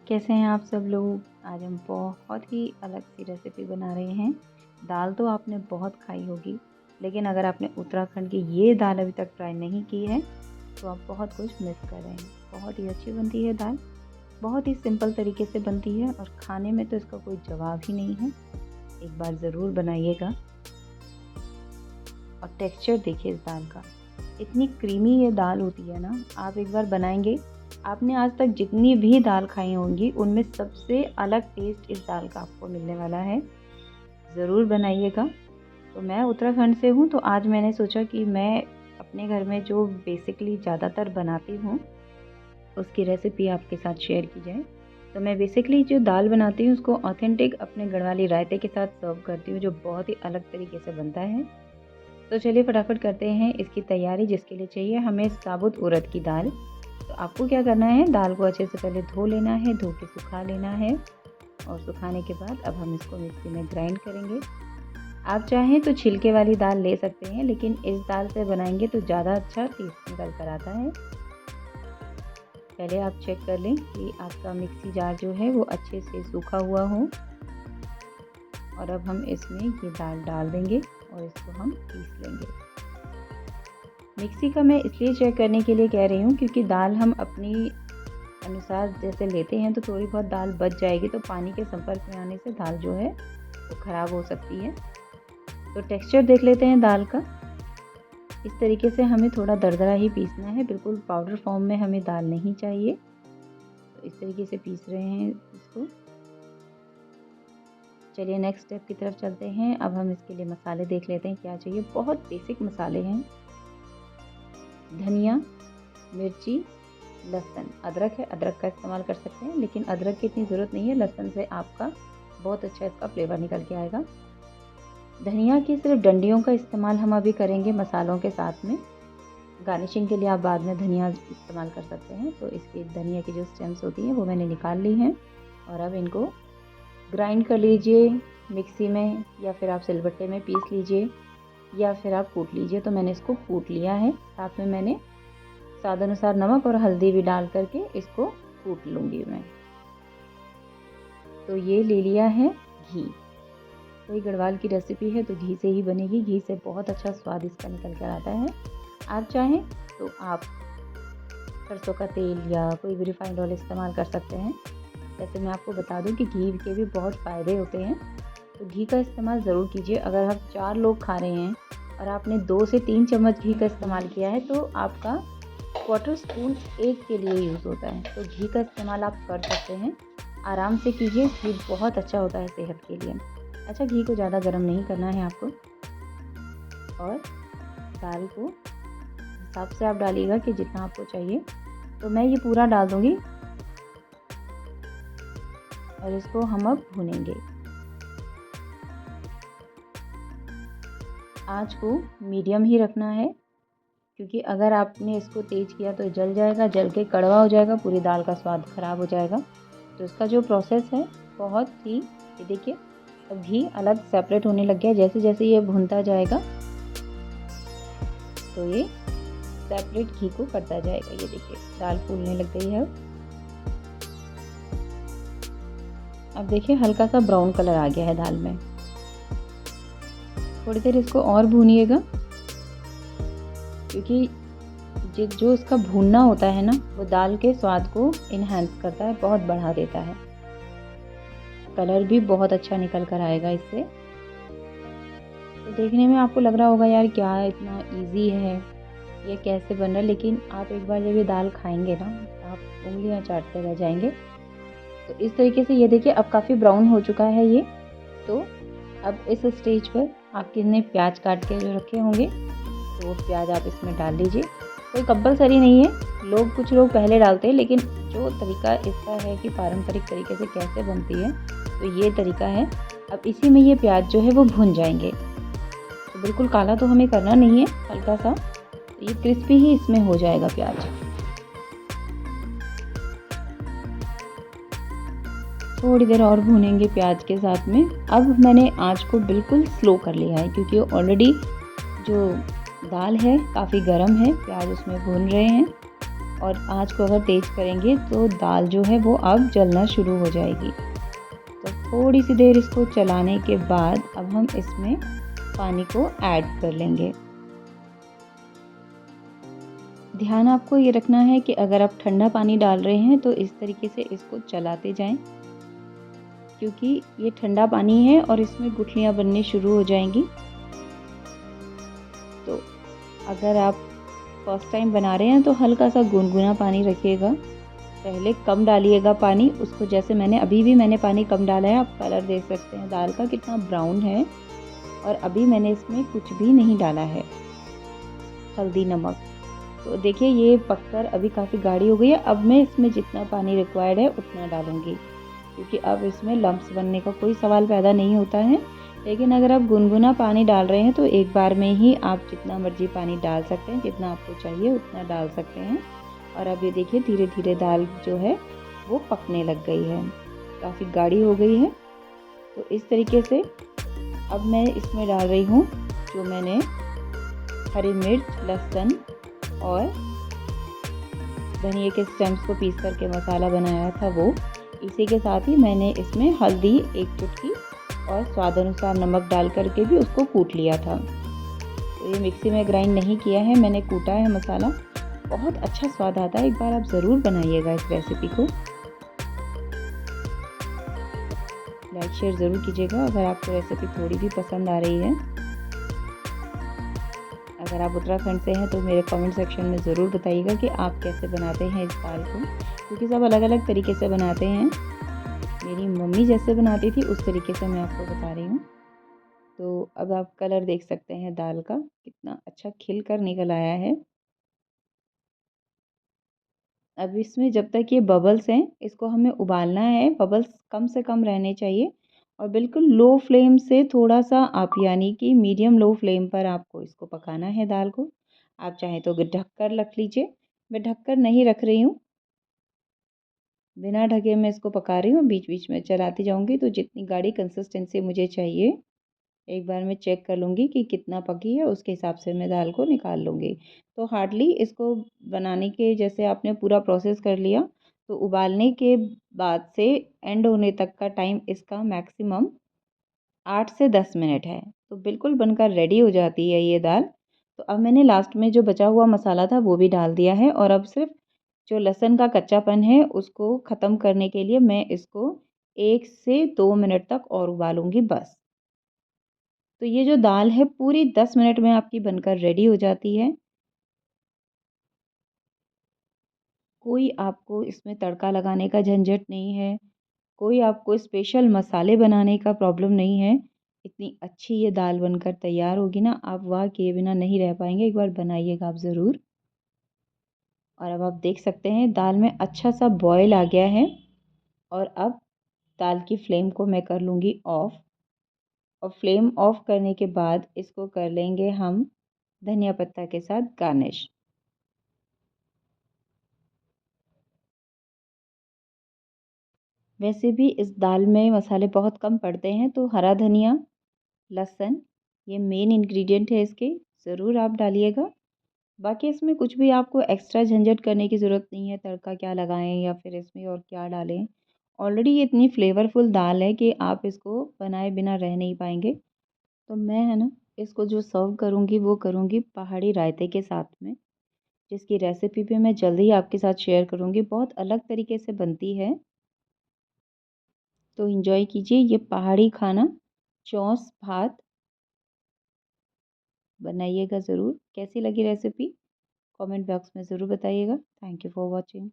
कैसे हैं आप सब लोग। आज हम बहुत ही अलग सी रेसिपी बना रहे हैं। दाल तो आपने बहुत खाई होगी, लेकिन अगर आपने उत्तराखंड की ये दाल अभी तक ट्राई नहीं की है तो आप बहुत कुछ मिस कर रहे हैं। बहुत ही अच्छी बनती है दाल, बहुत ही सिंपल तरीके से बनती है और खाने में तो इसका कोई जवाब ही नहीं है। एक बार ज़रूर बनाइएगा। और टेक्सचर देखिए इस दाल का, इतनी क्रीमी ये दाल होती है ना। आप एक बार बनाएंगे, आपने आज तक जितनी भी दाल खाई होंगी उनमें सबसे अलग टेस्ट इस दाल का आपको मिलने वाला है। ज़रूर बनाइएगा। तो मैं उत्तराखंड से हूँ, तो आज मैंने सोचा कि मैं अपने घर में जो बेसिकली ज़्यादातर बनाती हूँ उसकी रेसिपी आपके साथ शेयर की जाए। तो मैं बेसिकली जो दाल बनाती हूँ उसको ऑथेंटिक अपने गढ़वाली रायते के साथ सर्व करती हूँ, जो बहुत ही अलग तरीके से बनता है। तो चलिए फटाफट करते हैं इसकी तैयारी। जिसके लिए चाहिए हमें साबुत उड़द की दाल। तो आपको क्या करना है, दाल को अच्छे से पहले धो लेना है, धो के सुखा लेना है। और सुखाने के बाद अब हम इसको मिक्सी में ग्राइंड करेंगे। आप चाहें तो छिलके वाली दाल ले सकते हैं, लेकिन इस दाल से बनाएंगे तो ज़्यादा अच्छा टेस्ट निकल कर आता है। पहले आप चेक कर लें कि आपका मिक्सी जार जो है वो अच्छे से सूखा हुआ हो। और अब हम इसमें ये दाल डाल देंगे और इसको हम पीस लेंगे। मिक्सी का मैं इसलिए चेक करने के लिए कह रही हूँ क्योंकि दाल हम अपनी अनुसार जैसे लेते हैं तो थोड़ी बहुत दाल बच जाएगी, तो पानी के संपर्क में आने से दाल जो है वो ख़राब हो सकती है। तो टेक्सचर देख लेते हैं दाल का। इस तरीके से हमें थोड़ा दरदरा ही पीसना है, बिल्कुल पाउडर फॉर्म में हमें दाल नहीं चाहिए। तो इस तरीके से पीस रहे हैं इसको। चलिए नेक्स्ट स्टेप की तरफ चलते हैं। अब हम इसके लिए मसाले देख लेते हैं क्या चाहिए। बहुत बेसिक मसाले हैं। धनिया, मिर्ची, लहसुन, अदरक है, अदरक का इस्तेमाल कर सकते हैं, लेकिन अदरक की इतनी ज़रूरत नहीं है। लहसुन से आपका बहुत अच्छा इसका फ्लेवर निकल के आएगा। धनिया की सिर्फ डंडियों का इस्तेमाल हम अभी करेंगे मसालों के साथ में। गार्निशिंग के लिए आप बाद में धनिया इस्तेमाल कर सकते हैं। तो इसकी धनिया की जो स्टेम्स होती हैं वो मैंने निकाल ली हैं। और अब इनको ग्राइंड कर लीजिए मिक्सी में, या फिर आप सिलबट्टे में पीस लीजिए, या फिर आप कूट लीजिए। तो मैंने इसको कूट लिया है। साथ में मैंने स्वाद अनुसार नमक और हल्दी भी डाल करके इसको कूट लूँगी मैं। तो ये ले लिया है घी। तो ये गढ़वाल की रेसिपी है तो घी से ही बनेगी। घी से बहुत अच्छा स्वाद इसका निकल कर आता है। आप चाहें तो आप सरसों का तेल या कोई भी रिफाइंड ऑयल इस्तेमाल कर सकते हैं। वैसे मैं आपको बता दूं कि घी के भी बहुत फ़ायदे होते हैं, तो घी का इस्तेमाल ज़रूर कीजिए। अगर आप 4 लोग खा रहे हैं और आपने 2 से 3 चम्मच घी का इस्तेमाल किया है तो आपका क्वार्टर स्पून एक के लिए यूज़ होता है। तो घी का इस्तेमाल आप कर सकते हैं, आराम से कीजिए। घी बहुत अच्छा होता है सेहत के लिए। अच्छा, घी को ज़्यादा गर्म नहीं करना है आपको। और दाल को हिसाब से आप डालिएगा कि जितना आपको चाहिए। तो मैं ये पूरा डाल दूँगी और इसको हम अब भूनेंगे। आँच को मीडियम ही रखना है, क्योंकि अगर आपने इसको तेज़ किया तो जल जाएगा, जल के कड़वा हो जाएगा, पूरी दाल का स्वाद ख़राब हो जाएगा। तो इसका जो प्रोसेस है बहुत ही, ये देखिए अब घी अलग सेपरेट होने लग गया। जैसे जैसे ये भुनता जाएगा तो ये सेपरेट घी को करता जाएगा। ये देखिए दाल फूलने लग गई है। अब देखिए हल्का सा ब्राउन कलर आ गया है दाल में। थोड़ी देर इसको और भूनिएगा, क्योंकि जो इसका भूनना होता है ना वो दाल के स्वाद को इन्हांस करता है, बहुत बढ़ा देता है। कलर भी बहुत अच्छा निकल कर आएगा इससे। तो देखने में आपको लग रहा होगा यार क्या इतना इजी है, ये कैसे बन रहा है, लेकिन आप एक बार जब ये दाल खाएंगे ना आप उंगलियां चाटते रह जाएंगे। तो इस तरीके से ये देखिए अब काफ़ी ब्राउन हो चुका है ये। तो अब इस स्टेज पर आप कितने प्याज काट के जो रखे होंगे तो वो प्याज आप इसमें डाल लीजिए। कोई कंपलसरी नहीं है, कुछ लोग पहले डालते हैं, लेकिन जो तरीका इसका है कि पारंपरिक तरीके से कैसे बनती है तो ये तरीका है। अब इसी में ये प्याज जो है वो भुन जाएंगे। तो बिल्कुल काला तो हमें करना नहीं है, हल्का सा, तो ये क्रिस्पी ही इसमें हो जाएगा प्याज। थोड़ी देर और भूनेंगे प्याज के साथ में। अब मैंने आंच को बिल्कुल स्लो कर लिया है, क्योंकि ऑलरेडी जो दाल है काफ़ी गर्म है, प्याज उसमें भून रहे हैं और आँच को अगर तेज़ करेंगे तो दाल जो है वो अब जलना शुरू हो जाएगी। तो थोड़ी सी देर इसको चलाने के बाद अब हम इसमें पानी को ऐड कर लेंगे। ध्यान आपको ये रखना है कि अगर आप ठंडा पानी डाल रहे हैं तो इस तरीके से इसको चलाते जाएं, क्योंकि ये ठंडा पानी है और इसमें गुठलियाँ बननी शुरू हो जाएंगी। तो अगर आप फर्स्ट टाइम बना रहे हैं तो हल्का सा गुनगुना पानी रखिएगा। पहले कम डालिएगा पानी, उसको जैसे मैंने पानी कम डाला है। आप कलर देख सकते हैं दाल का कितना ब्राउन है, और अभी मैंने इसमें कुछ भी नहीं डाला है, हल्दी नमक। तो देखिए ये पककर अभी काफ़ी गाढ़ी हो गई है। अब मैं इसमें जितना पानी रिक्वायर्ड है उतना डालूँगी, क्योंकि अब इसमें लम्प्स बनने का कोई सवाल पैदा नहीं होता है। लेकिन अगर आप गुनगुना पानी डाल रहे हैं तो एक बार में ही आप जितना मर्जी पानी डाल सकते हैं, जितना आपको चाहिए उतना डाल सकते हैं। और अब ये देखिए धीरे धीरे दाल जो है वो पकने लग गई है, काफ़ी गाढ़ी हो गई है। तो इस तरीके से अब मैं इसमें डाल रही हूँ जो मैंने हरी मिर्च, लहसुन और धनिए के स्टेम्स को पीस करके मसाला बनाया था वो। इसी के साथ ही मैंने इसमें हल्दी 1 चुटकी और स्वाद अनुसार नमक डाल करके भी उसको कूट लिया था। तो ये मिक्सी में ग्राइंड नहीं किया है, मैंने कूटा है मसाला। बहुत अच्छा स्वाद आता है, एक बार आप ज़रूर बनाइएगा इस रेसिपी को। लाइक शेयर ज़रूर कीजिएगा अगर आपको रेसिपी थोड़ी भी पसंद आ रही है। अगर आप उत्तराखंड से हैं तो मेरे कमेंट सेक्शन में ज़रूर बताइएगा कि आप कैसे बनाते हैं इस दाल को, क्योंकि सब अलग अलग तरीके से बनाते हैं। मेरी मम्मी जैसे बनाती थी उस तरीके से मैं आपको बता रही हूँ। तो अब आप कलर देख सकते हैं दाल का कितना अच्छा खिल कर निकल आया है। अब इसमें जब तक ये बबल्स हैं इसको हमें उबालना है। बबल्स कम से कम रहने चाहिए, और बिल्कुल लो फ्लेम से थोड़ा सा आप यानी कि मीडियम लो फ्लेम पर आपको इसको पकाना है दाल को। आप चाहें तो ढक कर रख लीजिए, मैं ढक कर नहीं रख रही हूँ, बिना ढके मैं इसको पका रही हूँ। बीच बीच में चलाती जाऊँगी, तो जितनी गाढ़ी कंसिस्टेंसी मुझे चाहिए एक बार मैं चेक कर लूँगी कि कितना पकी है, उसके हिसाब से मैं दाल को निकाल लूँगी। तो हार्डली इसको बनाने के जैसे आपने पूरा प्रोसेस कर लिया, तो उबालने के बाद से एंड होने तक का टाइम इसका मैक्सिमम 8 से 10 मिनट है। तो बिल्कुल बनकर रेडी हो जाती है ये दाल। तो अब मैंने लास्ट में जो बचा हुआ मसाला था वो भी डाल दिया है, और अब सिर्फ जो लहसुन का कच्चापन है उसको ख़त्म करने के लिए मैं इसको 1 से 2 मिनट तक और उबालूँगी बस। तो ये जो दाल है पूरी 10 मिनट में आपकी बनकर रेडी हो जाती है। कोई आपको इसमें तड़का लगाने का झंझट नहीं है, कोई आपको स्पेशल मसाले बनाने का प्रॉब्लम नहीं है। इतनी अच्छी ये दाल बनकर तैयार होगी ना, आप वाह किए बिना नहीं रह पाएँगे। एक बार बनाइएगा आप ज़रूर। और अब आप देख सकते हैं दाल में अच्छा सा बॉयल आ गया है, और अब दाल की फ्लेम को मैं कर लूँगी ऑफ़। और फ्लेम ऑफ़ करने के बाद इसको कर लेंगे हम धनिया पत्ता के साथ गार्निश। वैसे भी इस दाल में मसाले बहुत कम पड़ते हैं, तो हरा धनिया, लहसुन ये मेन इंग्रेडिएंट है इसके, ज़रूर आप डालिएगा। बाकी इसमें कुछ भी आपको एक्स्ट्रा झंझट करने की ज़रूरत नहीं है, तड़का क्या लगाएँ या फिर इसमें और क्या डालें। ऑलरेडी ये इतनी फ्लेवरफुल दाल है कि आप इसको बनाए बिना रह नहीं पाएँगे। तो मैं है ना इसको जो सर्व करूँगी वो करूँगी पहाड़ी रायते के साथ में, जिसकी रेसिपी भी मैं जल्दी ही आपके साथ शेयर करूँगी। बहुत अलग तरीके से बनती है। तो एंजॉय कीजिए ये पहाड़ी खाना, चौंस भात बनाइएगा ज़रूर। कैसी लगी रेसिपी कमेंट बॉक्स में ज़रूर बताइएगा। Thank you for watching.